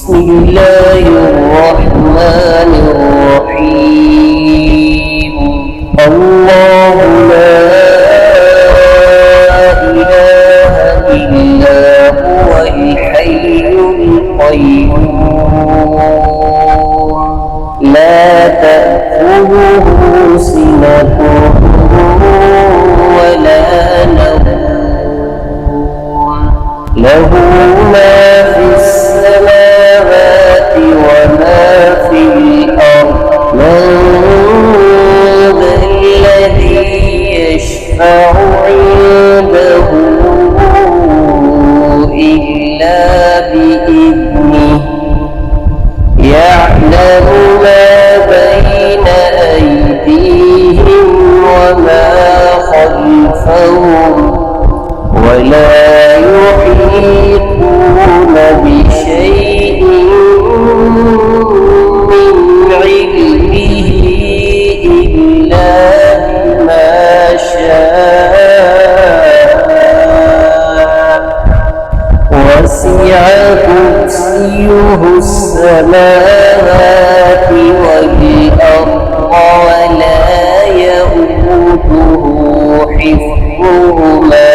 بسم الله الرحمن الرحيم. الله لا إله إلا هو الحي القيوم لا تأخذه سنة ولا نوم له ما في السماوات وما في الأرض من ذا الذي يشفع عنده إلا بإذنه يعلم ما بين أيديهم وما خلفهم ولا يحيطون بشيء من علمه إلا بما شاء وسع كرسيه السماوات والأرض ولا يئوده حفظهما